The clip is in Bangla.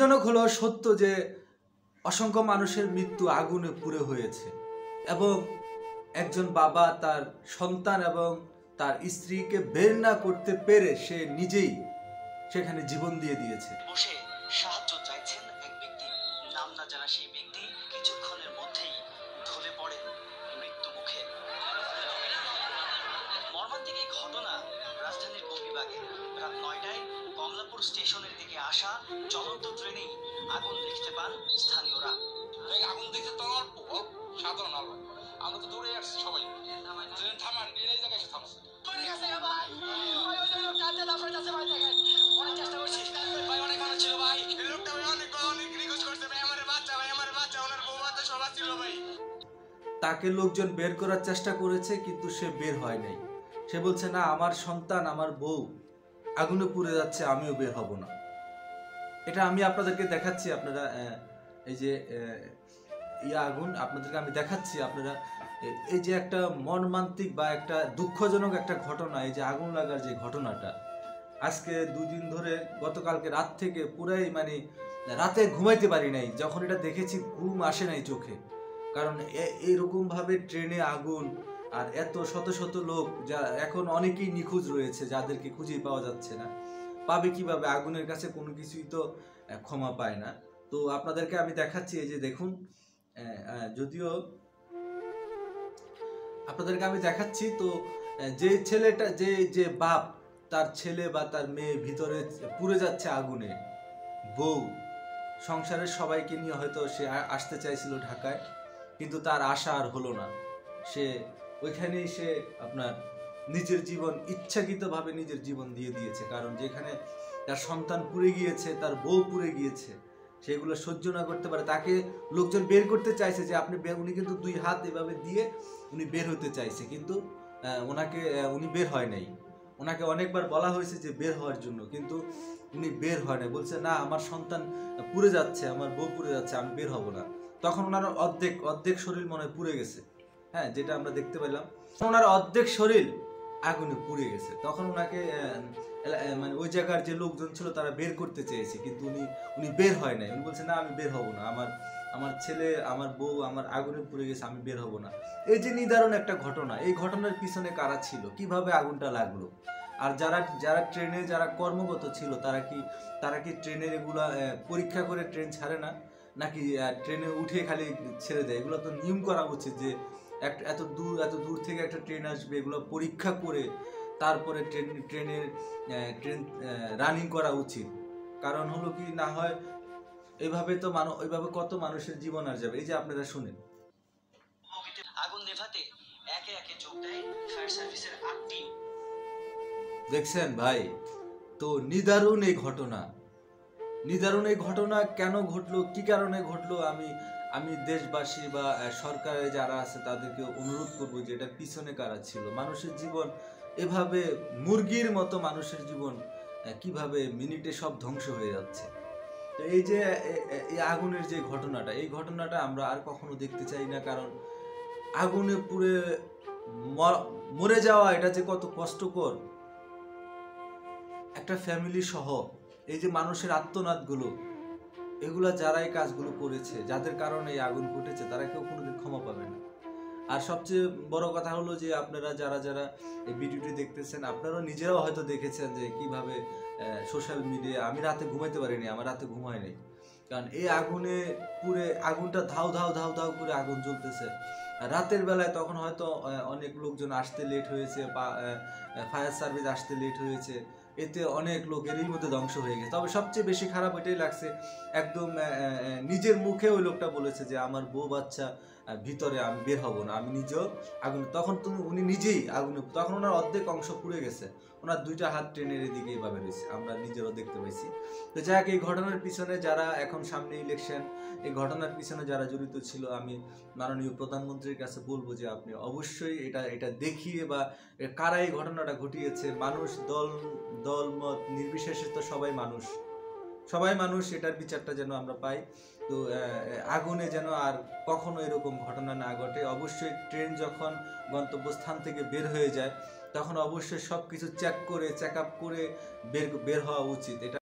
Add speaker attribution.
Speaker 1: দুঃখজনক হলো সত্য যে অসংখ্য মানুষের মৃত্যু আগুনে পুড়ে হয়েছে এবং একজন বাবা তার সন্তান এবং তার স্ত্রীকে বের না করতে পেরে সে নিজেই সেখানে জীবন দিয়ে দিয়েছে।
Speaker 2: বসে সাহায্য চাইছেন এক ব্যক্তি, নাম না জানা সেই ব্যক্তি কিছুক্ষণের মধ্যেই ঢলে পড়েন মৃত্যু মুখে। মর্মান্তিক এই ঘটনা রাজধানীর গোপীবাগে রাত ৯টায় কমলাপুর স্টেশনের দিকে আসা চলন্ত ট্রেনেই আগুন দেখতে পান স্থানীয়রা।
Speaker 3: আগুন দেখতে তো অল্প সাধারণ আলো, আমরা তো দৌড়ে আসছি সবাই, ট্রেন থামান এই জায়গায় এসে থামছে।
Speaker 1: তাকে লোকজন বের করার চেষ্টা করেছে কিন্তু সে বের হয় নাই। সে বলছে না, আমার সন্তান আমার বউ আগুনে পুড়ে যাচ্ছে, আমিও বের হব না। এটা আমি আপনাদেরকে দেখাচ্ছি, আপনারা এই যে আগুন আপনাদেরকে আমি দেখাচ্ছি, আপনারা এই যে একটা মর্মান্তিক বা একটা দুঃখজনক একটা ঘটনা, এই যে আগুন লাগার যে ঘটনাটা আজকে 2 দিন ধরে, গতকালকে রাত থেকে পুরাই রাতে ঘুমাইতে পারি নাই। যখন এটা দেখেছি ঘুম আসে নাই চোখে, কারণ এইরকম ভাবে ট্রেনে আগুন আর এত শত শত লোক, যা এখন অনেকেই নিখোঁজ রয়েছে, যাদেরকে খুঁজে পাওয়া যাচ্ছে না। পাবে কিভাবে? আগুনের কাছে কোনো কিছুই তো ক্ষমা পায় না। তো আপনাদেরকে আমি দেখাচ্ছি, এই যে দেখুন, যদিও আপনাদেরকে আমি দেখাচ্ছি। তো যে ছেলেটা, যে বাপ তার ছেলে বা তার মেয়ে ভিতরে পুড়ে যাচ্ছে আগুনে, বউ সংসারের সবাইকে নিয়ে হয়তো সে আসতে চাইছিল ঢাকায়, কিন্তু তার আশা আর হলো না। সে ওইখানেই সে আপনার নিজের জীবন ইচ্ছাকৃতভাবে নিজের জীবন দিয়ে দিয়েছে, কারণ যেখানে তার সন্তান পুড়ে গিয়েছে, তার বউ পুড়ে গিয়েছে, সেগুলো সহ্য না করতে পারে। তাকে লোকজন বের করতে চাইছে যে আপনি উনি কিন্তু 2 হাত এভাবে দিয়ে উনি বের হতে চাইছে, কিন্তু উনি বের হয় নাই। ওনাকে অনেকবার বলা হয়েছে যে বের হওয়ার জন্য, কিন্তু উনি বের হয় নাই। বলছে না, আমার সন্তান পুড়ে যাচ্ছে, আমার বউ পুড়ে যাচ্ছে, আমি বের হব না। তখন ওনার অর্ধেক শরীর মনে হয় পুড়ে গেছে, হ্যাঁ, যেটা আমরা দেখতে পেলাম। ওনার অর্ধেক শরীর আগুনে পুড়ে গেছে। তখন ওনাকে ওই জায়গার যে লোকজন ছিল তারা বের করতে চেয়েছে, কিন্তু উনি বের হয় নাই। উনি বলছে না, আমি বের হব না, আমার ছেলে, আমার বউ, আমার আগুনে পুড়ে গেছে, আমি বের হব না। এই যে নিদারুণ একটা ঘটনা, এই ঘটনার পিছনে কারা ছিল, কিভাবে আগুনটা লাগলো, আর যারা ট্রেনে যারা কর্মরত ছিল তারা কি ট্রেনের এগুলা পরীক্ষা করে ট্রেন ছাড়ে না, নাকি ট্রেনে উঠে খালি ছেড়ে দেয়? এগুলো তো নিয়ম করা উচিত যে এত দূর থেকে একটা ট্রেন আসবে, এগুলো পরীক্ষা করে তারপরে ট্রেন রানিং করা উচিত। কারণ হলো কি, না হয় এইভাবে তো ওইভাবে কত মানুষের জীবন আর যাবে। এই যে আপনারা শুনেন,
Speaker 2: আগুন নেভাতে একে একে যোগ দেয় ফায়ার সার্ভিসের 8 টিম।
Speaker 1: দেখছেন ভাই, তো নিদারুণ এই ঘটনা কেন ঘটলো, কি কারণে ঘটলো, আমি দেশবাসী বা সরকারে যারা আছে তাদেরকে অনুরোধ করবো যে এটার পিছনে কারা ছিল। মানুষের জীবন এভাবে মুরগির মতো, মানুষের জীবন কিভাবে মিনিটে সব ধ্বংস হয়ে যাচ্ছে। তো এই যে এই আগুনের যে ঘটনাটা, এই ঘটনাটা আমরা আর কখনো দেখতে চাই না। কারণ আগুনে পুড়ে মরে যাওয়া, এটা যে কত কষ্টকর একটা ফ্যামিলি সহ, এই যে মানুষের আত্মনাদগুলো, এগুলা যারা এই কাজগুলো করেছে, যাদের কারণে এই আগুন ঘটেছে, তারা কেউ কোনোদিন ক্ষমা পাবে না। আর সবচেয়ে বড় কথা হলো যে আপনারা যারা এই ভিডিওটি দেখতেছেন, আপনারাও নিজেরাও হয়তো দেখেছেন যে কিভাবে সোশ্যাল মিডিয়া, আমি রাতে ঘুমাইতে পারিনি, আমার রাতে ঘুম হয় নাই, কারণ এই আগুনে পুরে আগুনটা ধাউ ধাউ ধাউ ধাউ করে আগুন জ্বলতেছে। রাতের বেলায় তখন হয়তো অনেক লোকজন আসতে লেট হয়েছে, বা ফায়ার সার্ভিস আসতে লেট হয়েছে, এতে অনেক লোক এরই মধ্যে ধ্বংস হয়ে গেছে। তবে সবচেয়ে বেশি খারাপ এটাই লাগছে, একদম নিজের মুখে ওই লোকটা বলেছে যে আমার বউ বাচ্চা ভিতরে, আমি বের হব না, আমি নিজেও আগুন। তখন উনি নিজেই আগুনে, তখন ওনার অর্ধেক অংশ পুড়ে গেছে, ওনার 2টা হাত ট্রেনের এদিকে এইভাবে রয়েছে, আমরা নিজেরও দেখতে পাইছি। তো যাই হোক, এই ঘটনার পিছনে যারা, এখন সামনে ইলেকশন, এই ঘটনার পিছনে যারা জড়িত ছিল, আমি মাননীয় প্রধানমন্ত্রীর কাছে বলবো যে আপনি অবশ্যই এটা দেখিয়ে, বা কারা এই ঘটনাটা ঘটিয়েছে, মানুষ দল মত নির্বিশেষে তো সবাই মানুষ, এটার বিচারটা যেন আমরা পাই। তো আগুনে যেন আর কখনো এরকম ঘটনা না ঘটে। অবশ্যই ট্রেন যখন গন্তব্যস্থান থেকে বের হয়ে যায়, তখন অবশ্যই সব কিছু চেক আপ করে বের হওয়া উচিত। এটা